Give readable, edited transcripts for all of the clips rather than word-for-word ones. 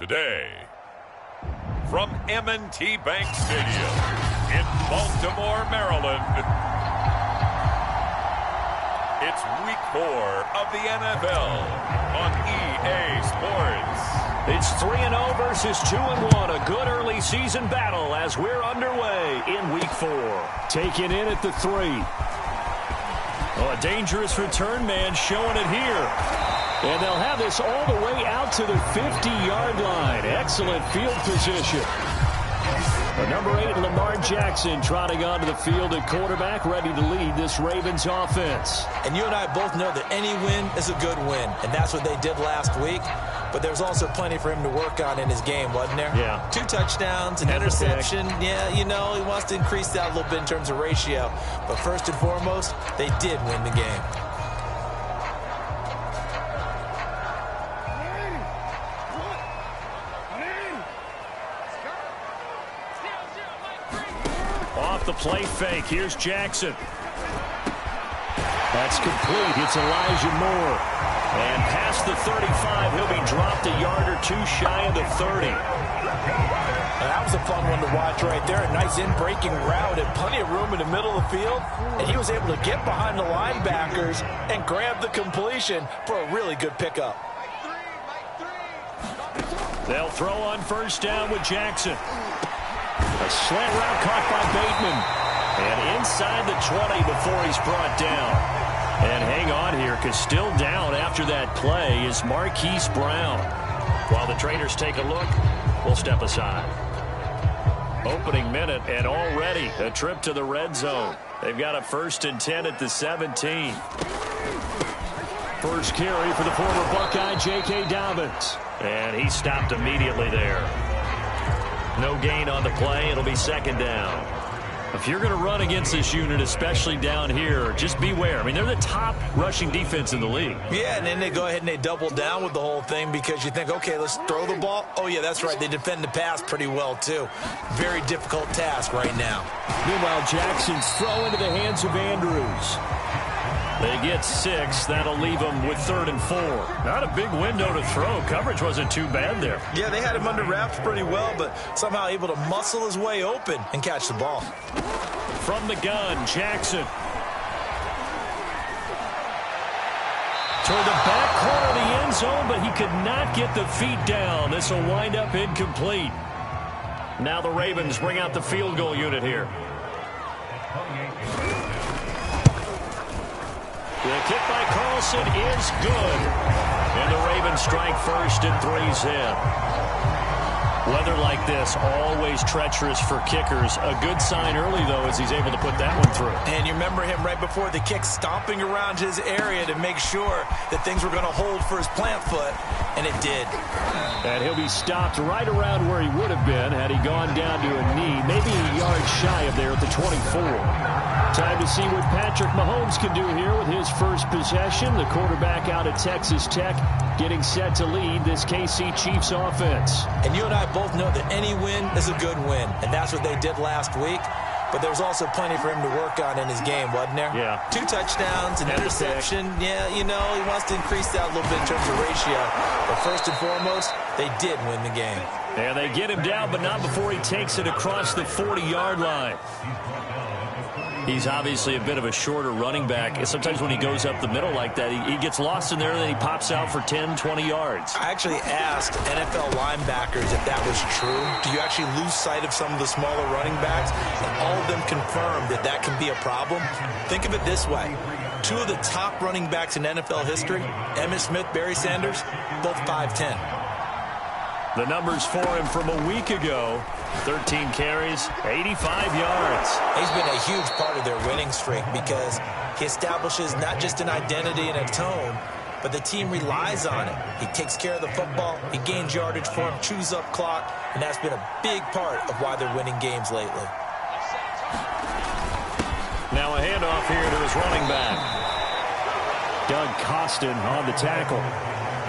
Today, from M&T Bank Stadium in Baltimore, Maryland, it's Week 4 of the NFL on EA Sports. It's 3-0 versus 2-1, a good early season battle as we're underway in Week 4. Taken in at the 3. Oh, a dangerous return man showing it here. And they'll have this all the way out to the 50-yard line. Excellent field position. The number 8, Lamar Jackson, trotting onto the field at quarterback, ready to lead this Ravens offense. And you and I both know that any win is a good win, and that's what they did last week. But there's also plenty for him to work on in his game, wasn't there? Yeah. 2 touchdowns, an interception. Yeah, you know, he wants to increase that a little bit in terms of ratio. But first and foremost, they did win the game. Off the play fake, here's Jackson. That's complete. It's Elijah Moore. And past the 35, he'll be dropped a yard or 2 shy of the 30. That was a fun one to watch right there. A nice in-breaking route and plenty of room in the middle of the field. And he was able to get behind the linebackers and grab the completion for a really good pickup. They'll throw on first down with Jackson. A slant route caught by Bateman. And inside the 20 before he's brought down. And hang on here, because still down after that play is Marquise Brown. While the trainers take a look, we'll step aside. Opening minute, and already a trip to the red zone. They've got a 1st and 10 at the 17. First carry for the former Buckeye, J.K. Dobbins. And he stopped immediately there. No gain on the play. It'll be 2nd down. If you're going to run against this unit, especially down here, just beware. I mean, they're the top rushing defense in the league. Yeah, and then they go ahead and they double down with the whole thing because you think, okay, let's throw the ball. Oh, yeah, that's right. They defend the pass pretty well, too. Very difficult task right now. Meanwhile, Jackson's throw into the hands of Andrews. They get 6. That'll leave them with 3rd and 4. Not a big window to throw. Coverage wasn't too bad there. Yeah, they had him under wraps pretty well, but somehow able to muscle his way open and catch the ball. From the gun, Jackson. Toward the back corner of the end zone, but he could not get the feet down. This will wind up incomplete. Now the Ravens bring out the field goal unit here. The kick by Carlson is good. And the Ravens strike first and 3's in. Weather like this, always treacherous for kickers. A good sign early, though, as he's able to put that one through. And you remember him right before the kick stomping around his area to make sure that things were going to hold for his plant foot, and it did. And he'll be stopped right around where he would have been had he gone down to a knee, maybe a yard shy of there at the 24. Time to see what Patrick Mahomes can do here with his first possession. The quarterback out at Texas Tech getting set to lead this KC Chiefs offense. And you and I both know that any win is a good win, and that's what they did last week. But there was also plenty for him to work on in his game, wasn't there? Yeah. 2 touchdowns, an interception. Yeah, you know, he wants to increase that a little bit in terms of ratio. But first and foremost, they did win the game. And they get him down, but not before he takes it across the 40-yard line. He's obviously a bit of a shorter running back. And sometimes when he goes up the middle like that, he gets lost in there, and then he pops out for 10, 20 yards. I actually asked NFL linebackers if that was true. Do you actually lose sight of some of the smaller running backs? And all of them confirmed that that can be a problem. Think of it this way. 2 of the top running backs in NFL history, Emmitt Smith, Barry Sanders, both 5'10". The numbers for him from a week ago, 13 carries, 85 yards. He's been a huge part of their winning streak because he establishes not just an identity and a tone, but the team relies on it. He takes care of the football, he gains yardage for him, chews up clock, and that's been a big part of why they're winning games lately. Now a handoff here to his running back. Doug Costin on the tackle.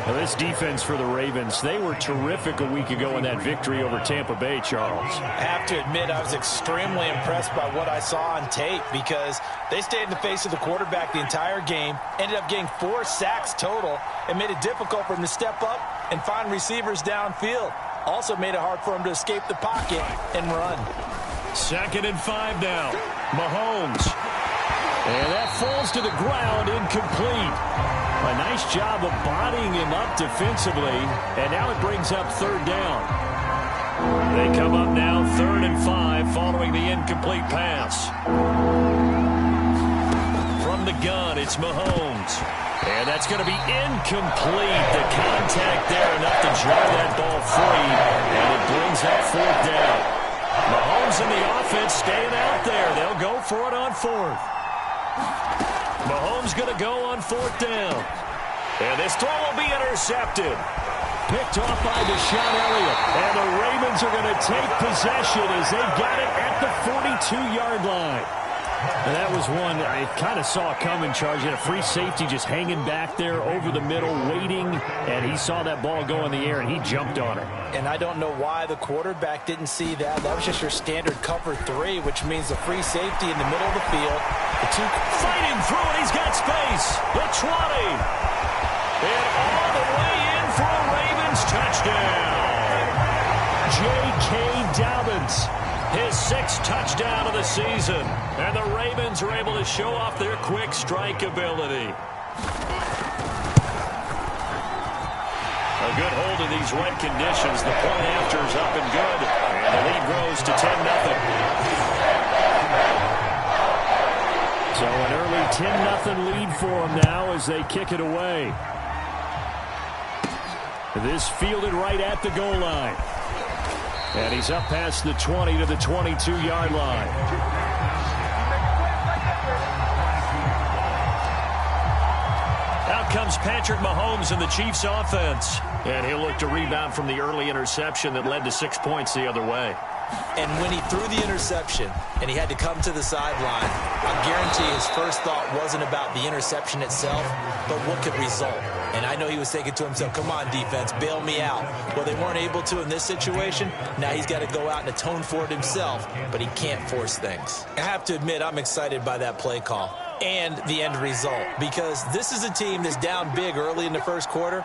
Now this defense for the Ravens, they were terrific a week ago in that victory over Tampa Bay, Charles. I have to admit, I was extremely impressed by what I saw on tape because they stayed in the face of the quarterback the entire game, ended up getting 4 sacks total, and made it difficult for him to step up and find receivers downfield. Also made it hard for him to escape the pocket and run. 2nd and 5 now. Mahomes. And that falls to the ground, incomplete. A nice job of bodying him up defensively, and now it brings up 3rd down. They come up now 3rd and 5 following the incomplete pass. From the gun, it's Mahomes. And that's going to be incomplete. The contact there enough to jar that ball free, and it brings up 4th down. Mahomes and the offense staying out there. They'll go for it on 4th. Mahomes going to go on 4th down. And this throw will be intercepted. Picked off by Deshaun Elliott. And the Ravens are going to take possession as they got it at the 42-yard line. And that was one I kind of saw coming, Charge. He had a free safety just hanging back there over the middle, waiting, and he saw that ball go in the air, and he jumped on it. And I don't know why the quarterback didn't see that. That was just your standard cover 3, which means a free safety in the middle of the field. The two fighting through it. He's got space. The 20. And all the way in for a Ravens touchdown. J.K. Dobbins. His 6th touchdown of the season. And the Ravens are able to show off their quick strike ability. A good hold in these wet conditions. The point after is up and good. And the lead grows to 10-0. So an early 10-0 lead for them now as they kick it away. This fielded right at the goal line. And he's up past the 20 to the 22-yard line. Out comes Patrick Mahomes in the Chiefs offense. And he'll look to rebound from the early interception that led to 6 points the other way. And when he threw the interception and he had to come to the sideline, I guarantee his first thought wasn't about the interception itself, but what could result. And I know he was thinking to himself, come on, defense, bail me out. Well, they weren't able to in this situation. Now he's got to go out and atone for it himself, but he can't force things. I have to admit, I'm excited by that play call and the end result, because this is a team that's down big early in the first quarter,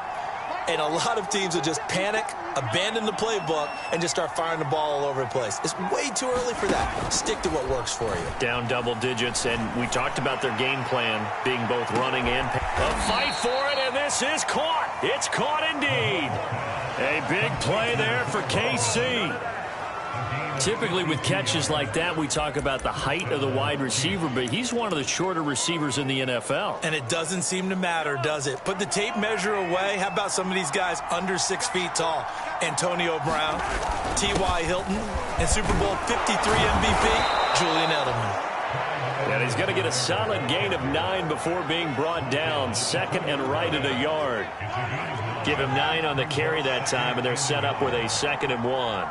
and a lot of teams will just panic, abandon the playbook, and just start firing the ball all over the place. It's way too early for that. Stick to what works for you. Down double digits, and we talked about their game plan being both running and a fight for it, and this is caught. It's caught indeed. A big play there for KC. Typically with catches like that, we talk about the height of the wide receiver, but he's one of the shorter receivers in the NFL. And it doesn't seem to matter, does it? Put the tape measure away. How about some of these guys under 6 feet tall? Antonio Brown, T.Y. Hilton, and Super Bowl 53 MVP, Julian Edelman. And he's going to get a solid gain of 9 before being brought down. 2nd and right at a yard. Give him 9 on the carry that time, and they're set up with a 2nd and 1.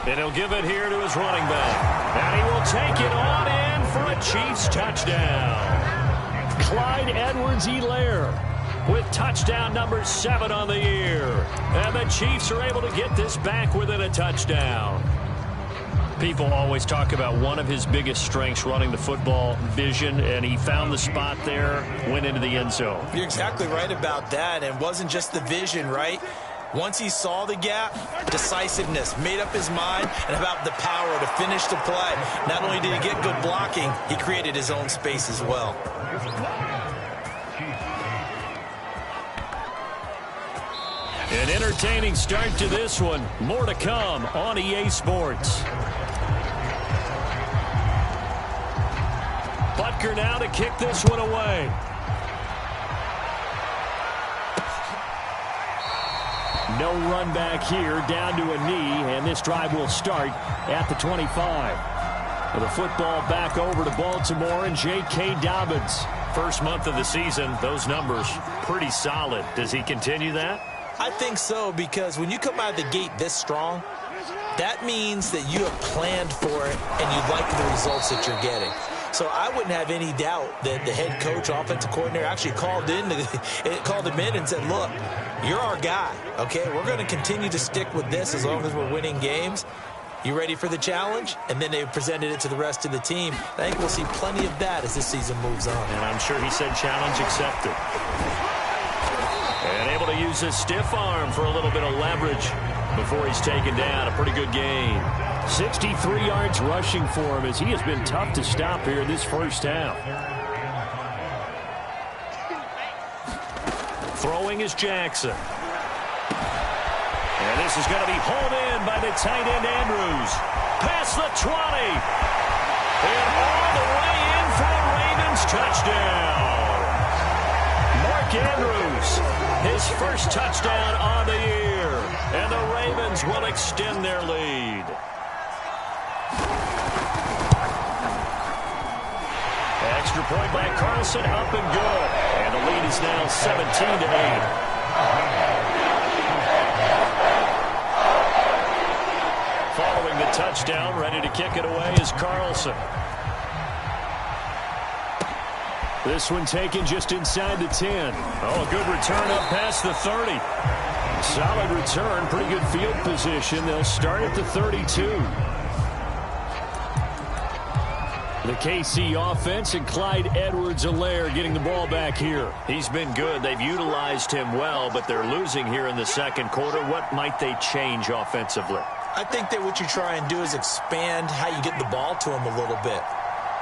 And he'll give it here to his running back. And he will take it on in for a Chiefs touchdown. Clyde Edwards-Helaire with touchdown number 7 on the year. And the Chiefs are able to get this back within a touchdown. People always talk about one of his biggest strengths, running the football, vision, and he found the spot there, went into the end zone. You're exactly right about that. And it wasn't just the vision, right? Once he saw the gap, decisiveness, made up his mind, and about the power to finish the play. Not only did he get good blocking, he created his own space as well. An entertaining start to this one. More to come on EA Sports. Butker now to kick this one away. No run back here, down to a knee, and this drive will start at the 25. With the football back over to Baltimore and J.K. Dobbins. First month of the season, those numbers pretty solid. Does he continue that? I think so, because when you come out of the gate this strong, that means that you have planned for it and you like the results that you're getting. So I wouldn't have any doubt that the head coach, offensive coordinator, actually called him in and said, look, you're our guy, okay? We're going to continue to stick with this as long as we're winning games. You ready for the challenge? And then they presented it to the rest of the team. I think we'll see plenty of that as this season moves on. And I'm sure he said challenge accepted. And to use a stiff arm for a little bit of leverage before he's taken down. A pretty good game. 63 yards rushing for him as he has been tough to stop here in this first half. Throwing is Jackson. And this is going to be hauled in by the tight end Andrews. Past the 20. And all the way in for a Ravens touchdown. Mark Andrews, his first touchdown on the year. And the Ravens will extend their lead. Extra point by Carlson, up and good. And the lead is now 17-8. Following the touchdown, ready to kick it away is Carlson. This one taken just inside the 10. Oh, a good return up past the 30. Solid return, pretty good field position. They'll start at the 32. The KC offense and Clyde Edwards-Helaire getting the ball back here. He's been good. They've utilized him well, but they're losing here in the second quarter. What might they change offensively? I think that what you try and do is expand how you get the ball to him a little bit.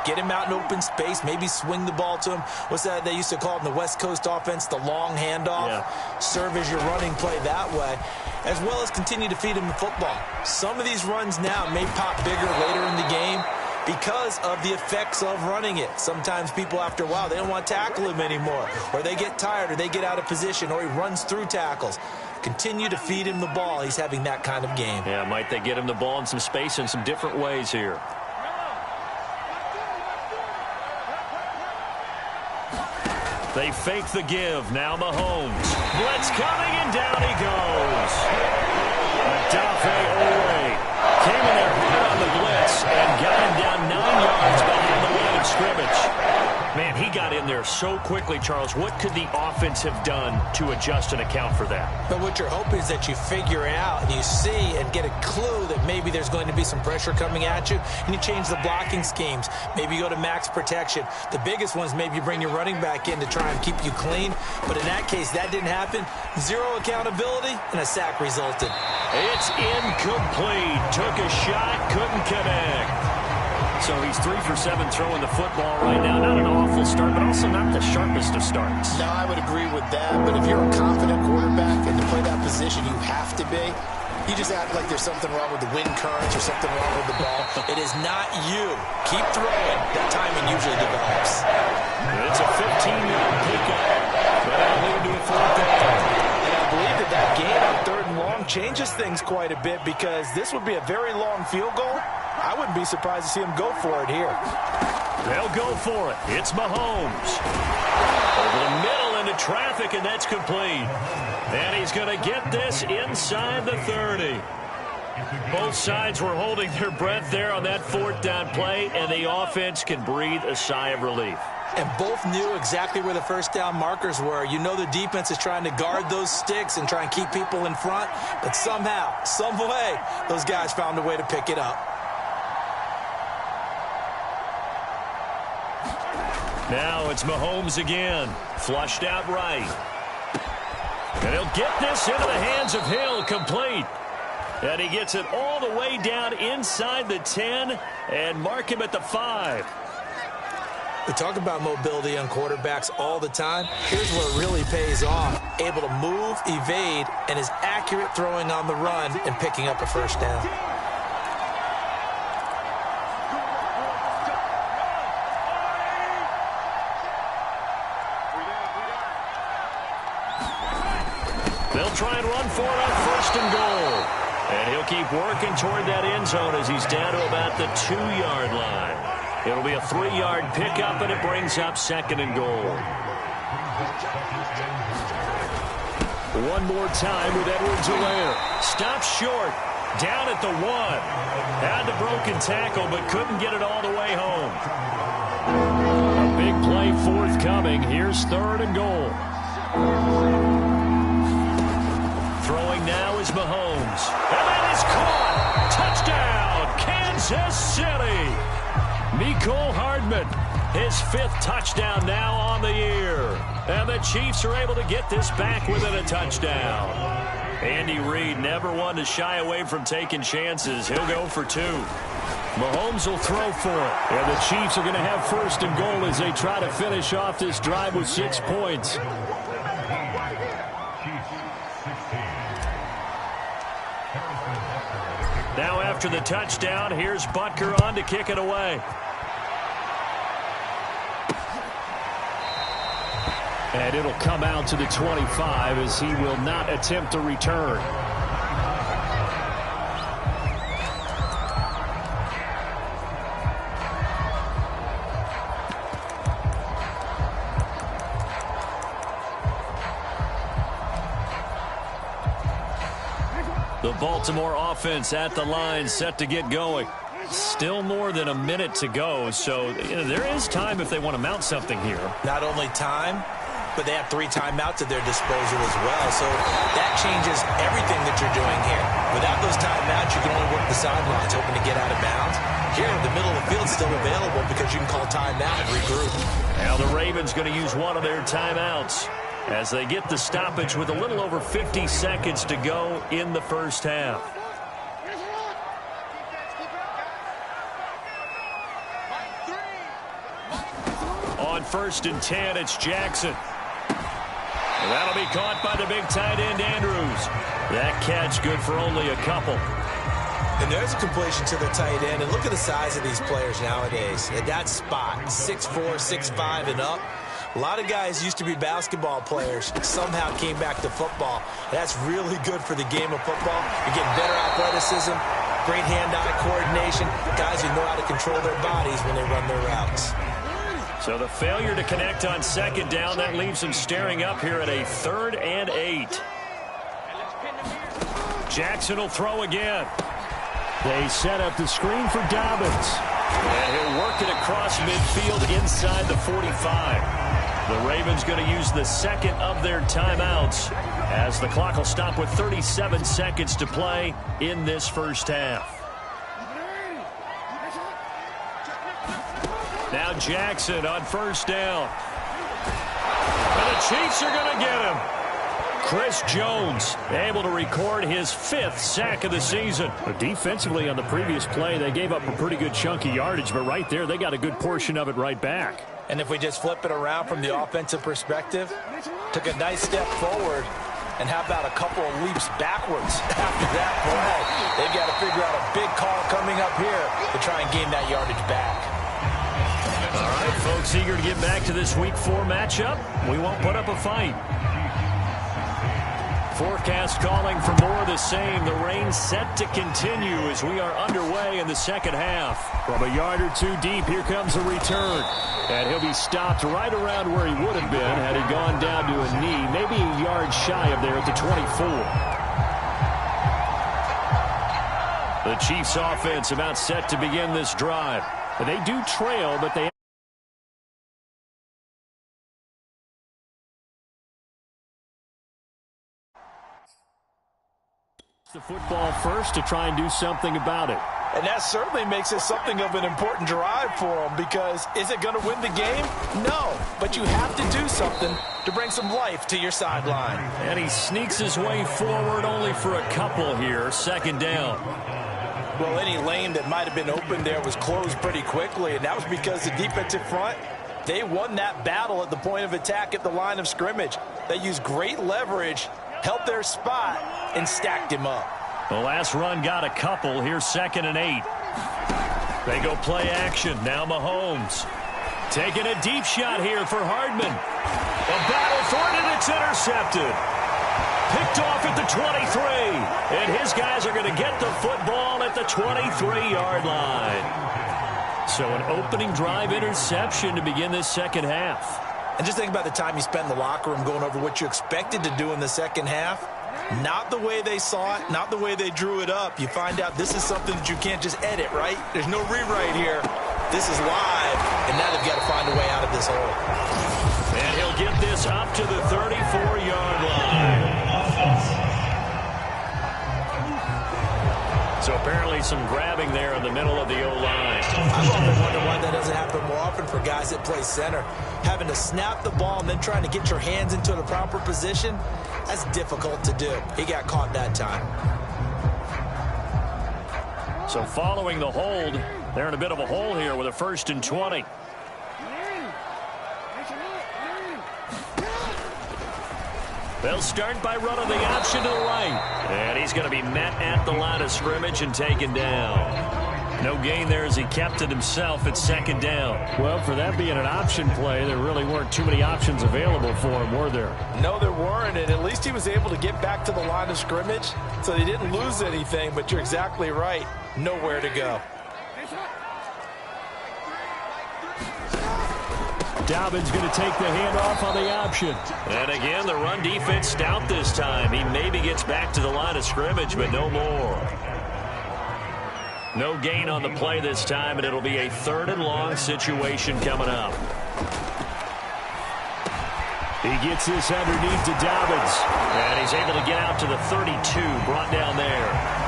Get him out in open space, maybe swing the ball to him. What's that they used to call it in the West Coast offense, the long handoff? Yeah. Serve as your running play that way, as well as continue to feed him the football. Some of these runs now may pop bigger later in the game because of the effects of running it. Sometimes people, after a while, they don't want to tackle him anymore, or they get tired, or they get out of position, or he runs through tackles. Continue to feed him the ball. He's having that kind of game. Yeah, might they get him the ball in some space in some different ways here. They fake the give. Now Mahomes. Blitz coming, and down he goes. Adafe Owe came in there hard on the blitz and got him down 9 yards behind the line of scrimmage. Man, he got in there so quickly, Charles. What could the offense have done to adjust and account for that? But what you're hoping is that you figure it out and you see and get a clue that maybe there's going to be some pressure coming at you, and you change the blocking schemes. Maybe you go to max protection. The biggest ones, maybe you bring your running back in to try and keep you clean. But in that case, that didn't happen. Zero accountability, and a sack resulted. It's incomplete. Took a shot, couldn't connect. So he's 3 for 7 throwing the football right now. Not an awful start, but also not the sharpest of starts. No, I would agree with that. But if you're a confident quarterback and to play that position, you have to be. You just act like there's something wrong with the wind currents or something wrong with the ball. It is not you. Keep throwing. That timing usually develops. It's a 15-yard pickup, but that'll lead to a fourth down. And I believe that game on 3rd and long changes things quite a bit, because this would be a very long field goal. I wouldn't be surprised to see him go for it here. They'll go for it. It's Mahomes. Over the middle into traffic, and that's complete. And he's going to get this inside the 30. Both sides were holding their breath there on that 4th down play, and the offense can breathe a sigh of relief. And both knew exactly where the first down markers were. You know the defense is trying to guard those sticks and try and keep people in front, but somehow, some way, those guys found a way to pick it up. Now it's Mahomes again. Flushed out right. And he'll get this into the hands of Hill, complete. And he gets it all the way down inside the 10 and mark him at the 5. We talk about mobility on quarterbacks all the time. Here's where it really pays off. Able to move, evade, and is accurate throwing on the run and picking up a first down. They'll try and run for it on 1st and goal. And he'll keep working toward that end zone as he's down to about the 2-yard line. It'll be a 3-yard pickup, and it brings up 2nd and goal. One more time with Edwards-Helaire. Stops short. Down at the 1. Had the broken tackle, but couldn't get it all the way home. A big play forthcoming. Here's 3rd and goal. Throwing now is Mahomes. And that is caught. Touchdown, Kansas City. Mecole Hardman. His 5th touchdown now on the year. And the Chiefs are able to get this back within a touchdown. Andy Reid never one to shy away from taking chances. He'll go for 2. Mahomes will throw for it. And the Chiefs are going to have 1st and goal as they try to finish off this drive with 6 points. Now after the touchdown, here's Butker on to kick it away. And it'll come out to the 25 as he will not attempt to return. The Baltimore offense at the line set to get going. Still more than a minute to go, so there is time if they want to mount something here. Not only time, but they have 3 timeouts at their disposal as well. So that changes everything that you're doing here. Without those timeouts, you can only work the sidelines, hoping to get out of bounds. Here, the middle of the field is still available because you can call timeout and regroup. Now the Ravens going to use one of their timeouts as they get the stoppage with a little over 50 seconds to go in the first half. On 1st and 10, it's Jackson. And that'll be caught by the big tight end, Andrews. That catch good for only a couple. And there's a completion to the tight end. And look at the size of these players nowadays. At that spot, 6'4", 6'5", and up. A lot of guys used to be basketball players, somehow came back to football. That's really good for the game of football. You're getting better athleticism, great hand-eye coordination, guys who know how to control their bodies when they run their routes. So the failure to connect on 2nd down, that leaves them staring up here at a 3rd and 8. Jackson will throw again. They set up the screen for Dobbins. And he'll work it across midfield inside the 45. The Ravens going to use the 2nd of their timeouts as the clock will stop with 37 seconds to play in this first half. Now Jackson on 1st down. And the Chiefs are going to get him. Chris Jones able to record his 5th sack of the season. Defensively on the previous play, they gave up a pretty good chunk of yardage, but right there they got a good portion of it right back. And if we just flip it around from the offensive perspective, took a nice step forward, and how about a couple of leaps backwards after that play? They've got to figure out a big call coming up here to try and gain that yardage back. All right, folks, eager to get back to this Week 4 matchup. We won't put up a fight. Forecast calling for more of the same. The rain set to continue as we are underway in the second half. From a yard or 2 deep, here comes a return. And he'll be stopped right around where he would have been had he gone down to a knee, maybe a yard shy of there at the 24. The Chiefs offense about set to begin this drive. They do trail, but they the football first to try and do something about it. And that certainly makes it something of an important drive for them, because is it going to win the game? No, but you have to do something to bring some life to your sideline. And he sneaks his way forward only for a couple here, 2nd down. Well, any lane that might have been open there was closed pretty quickly, and that was because the defensive front, they won that battle at the point of attack at the line of scrimmage. They used great leverage, held their spot, and stacked him up. The last run got a couple. Here's 2nd and 8. They go play action. Now Mahomes taking a deep shot here for Hardman. A battle for it, and it's intercepted. Picked off at the 23. And his guys are going to get the football at the 23-yard line. So an opening drive interception to begin this second half. And just think about the time you spent in the locker room going over what you expected to do in the second half. Not the way they saw it, not the way they drew it up. You find out this is something that you can't just edit, right? There's no rewrite here. This is live, and now they've got to find a way out of this hole. And he'll get this up to the 34-yard line. So apparently some grabbing there in the middle of the O-line. I've often wondered why that doesn't happen more often for guys that play center. Having to snap the ball and then trying to get your hands into the proper position, that's difficult to do. He got caught that time. So following the hold, they're in a bit of a hole here with a 1st and 20. They'll start by running the option to the right. And he's going to be met at the line of scrimmage and taken down. No gain there as he kept it himself at 2nd down. Well, for that being an option play, there really weren't too many options available for him, were there? No, there weren't, and at least he was able to get back to the line of scrimmage, so he didn't lose anything, but you're exactly right. Nowhere to go. Dobbins going to take the handoff on the option. And again, the run defense stout this time. He maybe gets back to the line of scrimmage, but no more. No gain on the play this time, and it'll be a 3rd and long situation coming up. He gets this underneath to Dobbins. And he's able to get out to the 32, brought down there.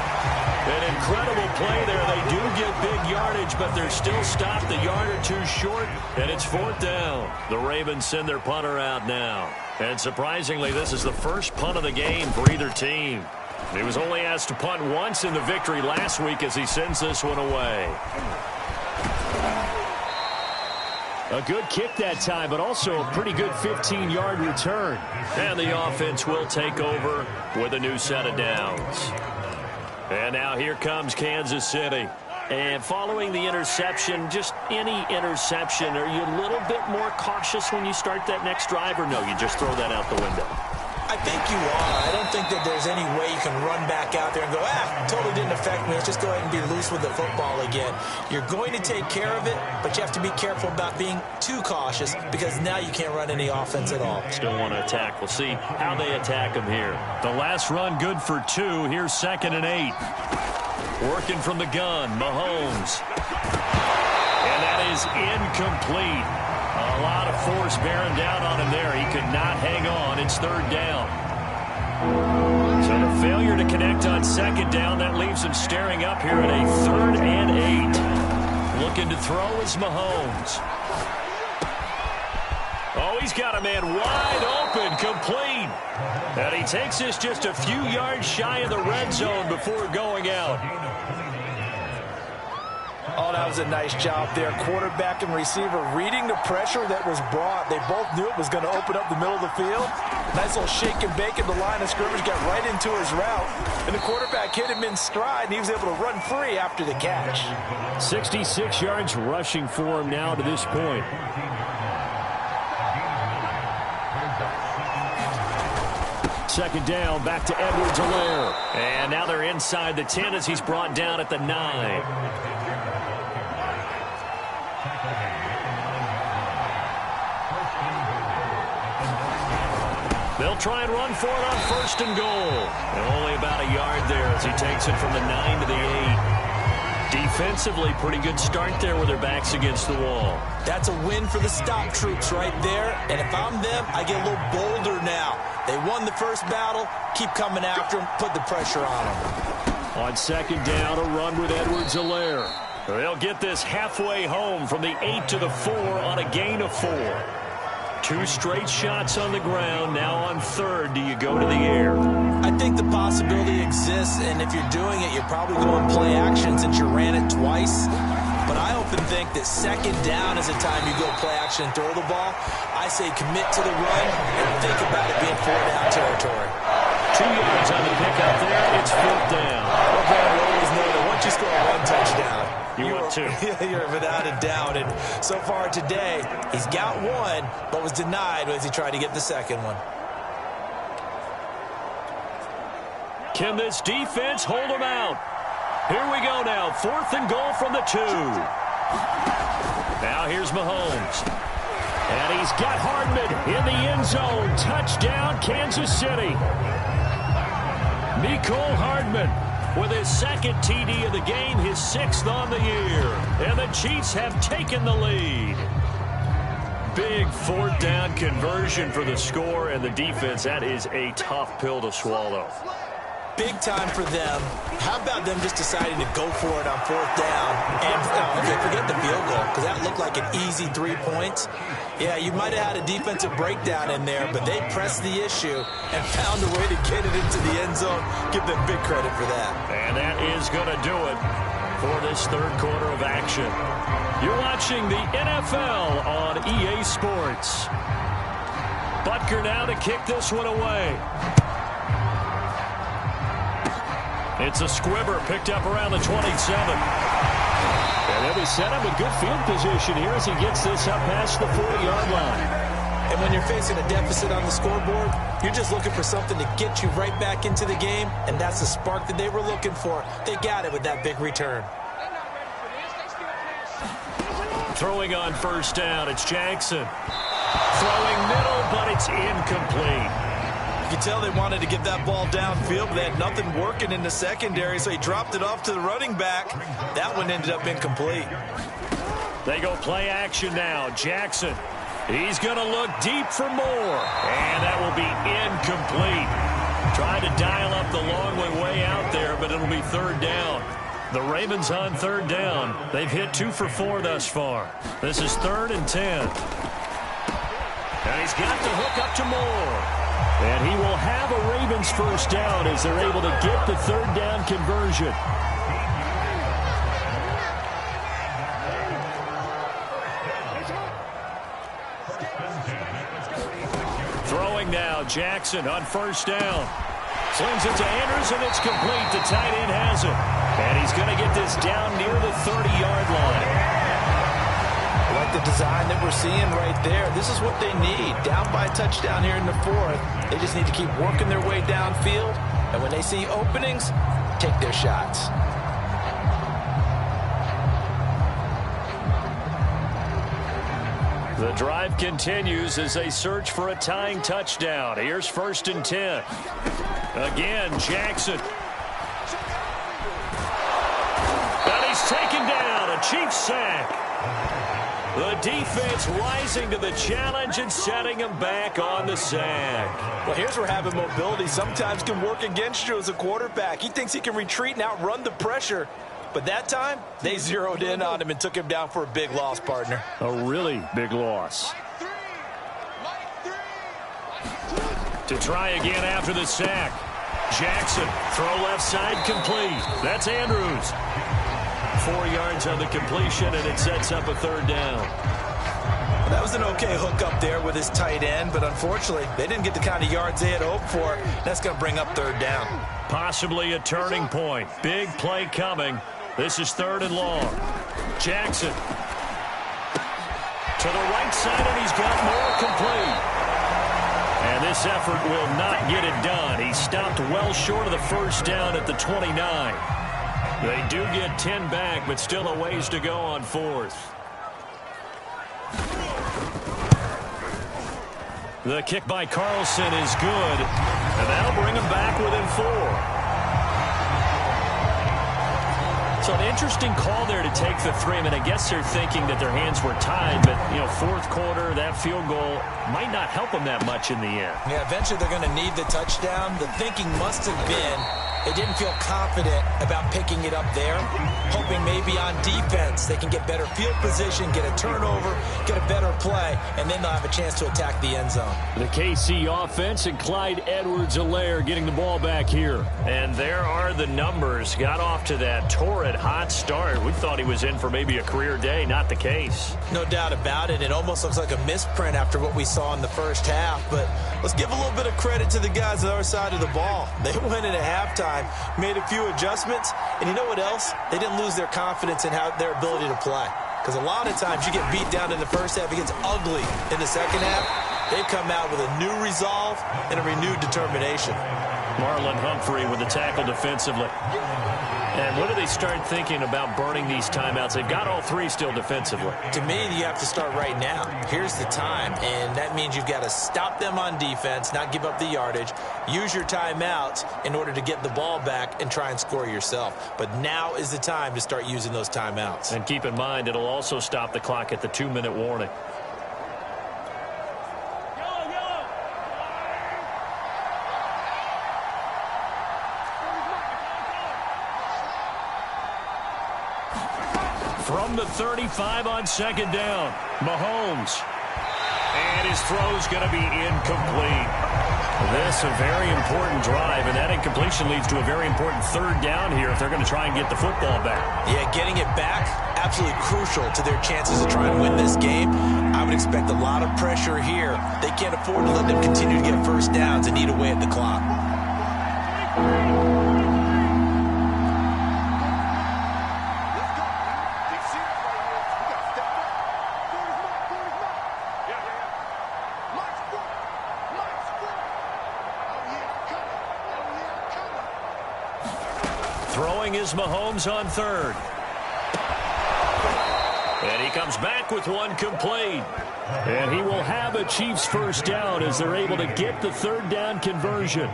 An incredible play there. They do get big yardage, but they're still stopped a yard or two short, and it's 4th down. The Ravens send their punter out now. And surprisingly, this is the first punt of the game for either team. He was only asked to punt once in the victory last week as he sends this one away. A good kick that time, but also a pretty good 15-yard return. And the offense will take over with a new set of downs. And now here comes Kansas City. And following the interception, just any interception, are you a little bit more cautious when you start that next drive, or no, you just throw that out the window? I think you are. I don't think that there's any way you can run back out there and go, totally didn't affect me. Let's just go ahead and be loose with the football again. You're going to take care of it, but you have to be careful about being too cautious because now you can't run any offense at all. Still want to attack. We'll see how they attack him here. The last run good for 2. Here's 2nd and 8. Working from the gun, Mahomes. And that is incomplete. A lot of force bearing down on him there. He could not hang on. It's 3rd down. So the failure to connect on 2nd down, that leaves him staring up here at a 3rd and 8. Looking to throw is Mahomes. Oh, he's got a man wide open, complete. And he takes this just a few yards shy of the red zone before going out. Oh, that was a nice job there. Quarterback and receiver reading the pressure that was brought. They both knew it was going to open up the middle of the field. Nice little shake and bake at the line of scrimmage, got right into his route. And the quarterback hit him in stride, and he was able to run free after the catch. 66 yards rushing for him now to this point. Second down, back to Edwards-Helaire. And now they're inside the 10 as he's brought down at the 9. They'll try and run for it on 1st and goal. And only about a yard there as he takes it from the 9 to the 8. Defensively, pretty good start there with their backs against the wall. That's a win for the stop troops right there. And if I'm them, I get a little bolder now. They won the first battle. Keep coming after them. Put the pressure on them. On 2nd down, a run with Edwards-Helaire. They'll get this halfway home from the 8 to the 4 on a gain of 4. 2 straight shots on the ground. Now on 3rd, do you go to the air? I think the possibility exists, and if you're doing it, you're probably going play action since you ran it twice. But I often think that 2nd down is the time you go play action and throw the ball. I say commit to the run and think about it being 4th down territory. 2 yards on the pickup there. It's 4th down. Well, Brad, we always know that once you score 1 touchdown, you want 2. You're without a doubt. And so far today, he's got 1, but was denied as he tried to get the 2nd one. Can this defense hold him out? Here we go now. 4th and goal from the 2. Now here's Mahomes. And he's got Hardman in the end zone. Touchdown, Kansas City. Mecole Hardman with his 2nd TD of the game, his 6th on the year. And the Chiefs have taken the lead. Big 4th down conversion for the score, and the defense, that is a tough pill to swallow. big time for them. How about them just deciding to go for it on 4th down? And, okay, forget the field goal, because that looked like an easy 3 points. Yeah, you might have had a defensive breakdown in there, but they pressed the issue and found a way to get it into the end zone. Give them big credit for that. And that is going to do it for this third quarter of action. You're watching the NFL on EA Sports. Butker now to kick this one away. It's a squibber picked up around the 27. And they'll be set up a good field position here as he gets this up past the 40-yard line. And when you're facing a deficit on the scoreboard, you're just looking for something to get you right back into the game, and that's the spark that they were looking for. They got it with that big return. Throwing on 1st down, it's Jackson. Throwing middle, but it's incomplete. You can tell they wanted to get that ball downfield, but they had nothing working in the secondary, so he dropped it off to the running back. That one ended up incomplete. They go play action now. Jackson, he's going to look deep for more, and that will be incomplete. Trying to dial up the long way out there, but it'll be 3rd down. The Ravens on 3rd down. They've hit 2 for 4 thus far. This is 3rd and 10. And he's got the hook up to Moore. And he will have a Ravens 1st down as they're able to get the 3rd down conversion. Throwing now, Jackson on 1st down. Slings it to Andrews, and it's complete. The tight end has it. And he's going to get this down near the 30-yard line. I like the design that we're seeing right there. This is what they need. Down by a touchdown here in the 4th. They just need to keep working their way downfield. And when they see openings, take their shots. The drive continues as they search for a tying touchdown. Here's 1st and 10. Again, Jackson. And he's taken down. A Chiefs sack. The defense rising to the challenge and setting him back on the sack. Well, here's where having mobility sometimes can work against you as a quarterback. He thinks he can retreat and outrun the pressure. But that time, they zeroed in on him and took him down for a big loss, partner. A really big loss. To try again after the sack. Jackson, throw left side, complete. That's Andrews. 4 yards on the completion, and it sets up a 3rd down. That was an okay hook up there with his tight end, but unfortunately, they didn't get the kind of yards they had hoped for. That's going to bring up 3rd down. Possibly a turning point. Big play coming. This is 3rd and long. Jackson. To the right side, and he's got more, complete. And this effort will not get it done. He stopped well short of the 1st down at the 29. They do get 10 back, but still a ways to go on 4th. The kick by Carlson is good, and that'll bring him back within 4. So an interesting call there to take the 3. I mean, I guess they're thinking that their hands were tied, but, you know, 4th quarter, that field goal might not help them that much in the end. Yeah, eventually they're going to need the touchdown. The thinking must have been they didn't feel confident about picking it up there, hoping maybe on defense they can get better field position, get a turnover, get a better play, and then they'll have a chance to attack the end zone. The KC offense and Clyde Edwards-Helaire getting the ball back here. And there are the numbers. Got off to that torrid hot start. We thought he was in for maybe a career day. Not the case. No doubt about it. It almost looks like a misprint after what we saw in the first half. But let's give a little bit of credit to the guys on the other side of the ball. They went in at halftime, made a few adjustments, and you know what else? They didn't lose their confidence in their ability to play. Because a lot of times you get beat down in the first half, it gets ugly in the second half. They've come out with a new resolve and a renewed determination. Marlon Humphrey with the tackle defensively. And when do they start thinking about burning these timeouts? They've got all 3 still defensively. To me, you have to start right now. Here's the time, and that means you've got to stop them on defense, not give up the yardage, use your timeouts in order to get the ball back and try and score yourself. But now is the time to start using those timeouts. And keep in mind, it'll also stop the clock at the 2-minute warning. From the 35 on second down, Mahomes. And his throw's going to be incomplete. This a very important drive, and that incompletion leads to a very important third down here if they're going to try and get the football back. Yeah, getting it back, absolutely crucial to their chances of trying to win this game. I would expect a lot of pressure here. They can't afford to let them continue to get first downs and eat away at the clock. Throwing is Mahomes on third. And he comes back with one complete. And he will have a Chiefs first down as they're able to get the third down conversion.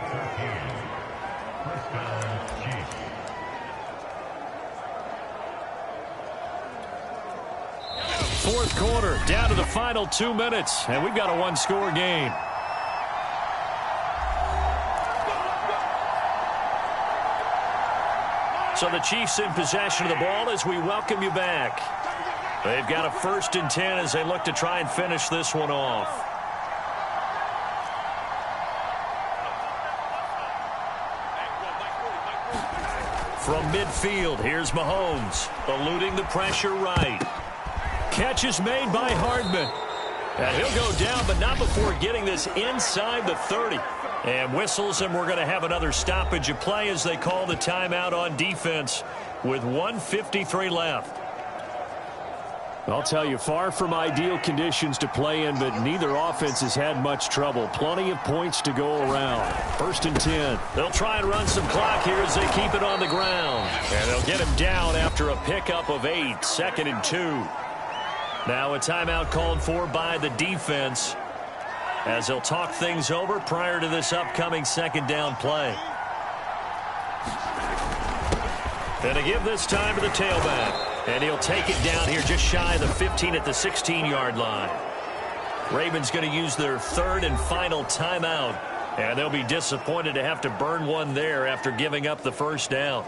Fourth quarter, down to the final 2 minutes, and we've got a one-score game. So the Chiefs in possession of the ball as we welcome you back. They've got a 1st and 10 as they look to try and finish this one off. From midfield, here's Mahomes, eluding the pressure right. Catch is made by Hardman. And he'll go down, but not before getting this inside the 30. And whistles, and we're going to have another stoppage of play as they call the timeout on defense with 1:53 left. I'll tell you, far from ideal conditions to play in, but neither offense has had much trouble. Plenty of points to go around. 1st and 10. They'll try and run some clock here as they keep it on the ground. And they'll get him down after a pickup of 8. 2nd and 2. Now a timeout called for by the defense as they'll talk things over prior to this upcoming 2nd down play. And to give this time to the tailback. And he'll take it down here just shy of the 15 at the 16-yard line. Ravens going to use their 3rd and final timeout. And they'll be disappointed to have to burn one there after giving up the first down.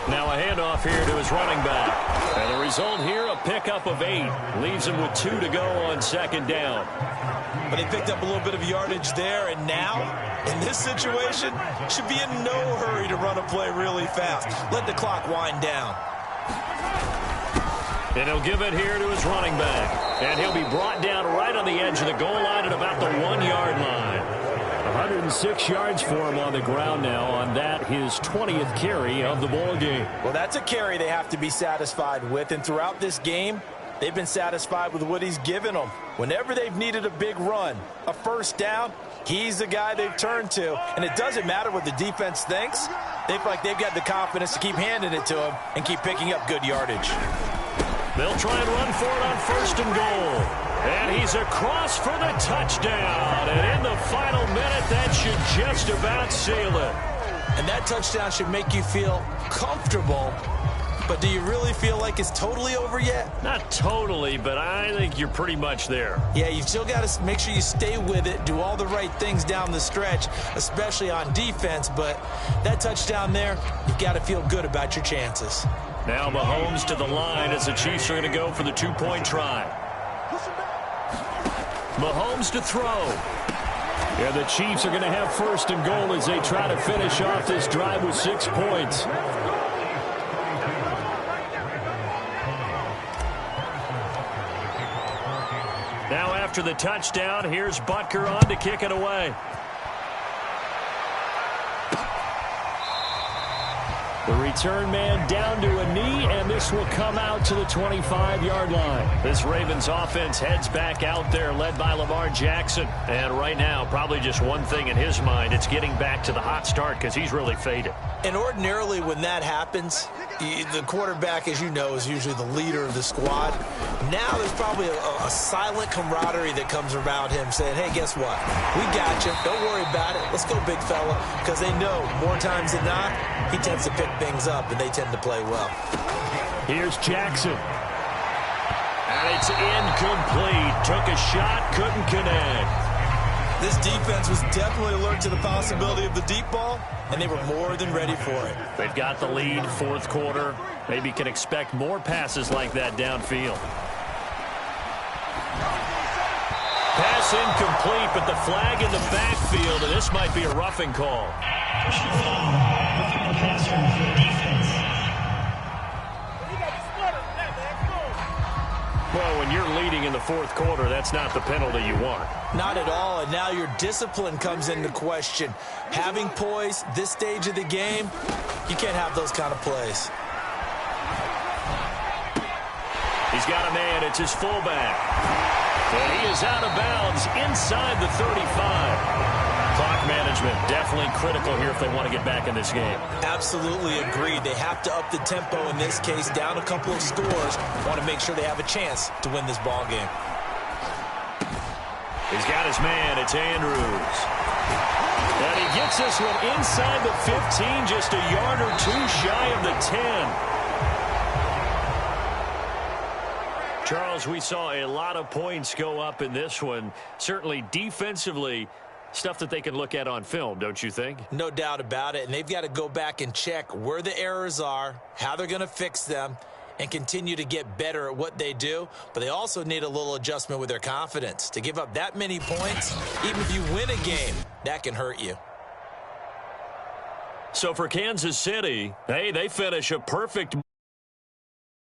Now a handoff here to his running back. And the result here, a pickup of 8. Leaves him with 2 to go on 2nd down. But he picked up a little bit of yardage there, and now, in this situation, should be in no hurry to run a play really fast. Let the clock wind down. And he'll give it here to his running back. And he'll be brought down right on the edge of the goal line at about the 1-yard line. 106 yards for him on the ground now on that, his 20th carry of the ball game. Well, that's a carry they have to be satisfied with, and throughout this game, they've been satisfied with what he's given them. Whenever they've needed a big run, a first down, he's the guy they've turned to. And it doesn't matter what the defense thinks. They feel like they've got the confidence to keep handing it to him and keep picking up good yardage. They'll try and run for it on 1st and goal. And he's across for the touchdown. And in the final minute, that should just about seal it. And that touchdown should make you feel comfortable. But do you really feel like it's totally over yet? Not totally, but I think you're pretty much there. Yeah, you've still got to make sure you stay with it, do all the right things down the stretch, especially on defense. But that touchdown there, you've got to feel good about your chances. Now Mahomes to the line as the Chiefs are going to go for the 2-point try. Mahomes to throw. Yeah, the Chiefs are going to have 1st and goal as they try to finish off this drive with 6 points. Now after the touchdown, here's Butker on to kick it away. The return man down to a knee, and this will come out to the 25-yard line. This Ravens offense heads back out there, led by Lamar Jackson. And right now, probably just one thing in his mind, it's getting back to the hot start because he's really faded. And ordinarily when that happens, the quarterback, as you know, is usually the leader of the squad. Now there's probably a silent camaraderie that comes about him saying, hey, guess what? We got you. Don't worry about it. Let's go, big fella. Because they know more times than not, he tends to pick things up, and they tend to play well. Here's Jackson. And it's incomplete. Took a shot, couldn't connect. This defense was definitely alert to the possibility of the deep ball, and they were more than ready for it. They've got the lead, fourth quarter. Maybe can expect more passes like that downfield. Pass incomplete, but the flag in the backfield, and this might be a roughing call. Well, when you're leading in the fourth quarter, that's not the penalty you want. Not at all, and now your discipline comes into question. Having poise this stage of the game, you can't have those kind of plays. He's got a man. It's his fullback. And he is out of bounds inside the 35. Clock management definitely critical here if they want to get back in this game. Absolutely agreed. They have to up the tempo in this case, down a couple of scores. Want to make sure they have a chance to win this ball game. He's got his man. It's Andrews. And he gets this one inside the 15, just a yard or two shy of the 10. Charles, we saw a lot of points go up in this one. Certainly defensively, stuff that they can look at on film, don't you think? No doubt about it, and they've got to go back and check where the errors are, how they're going to fix them, and continue to get better at what they do. But they also need a little adjustment with their confidence. To give up that many points, even if you win a game, that can hurt you. So for Kansas City, hey, they finish a perfect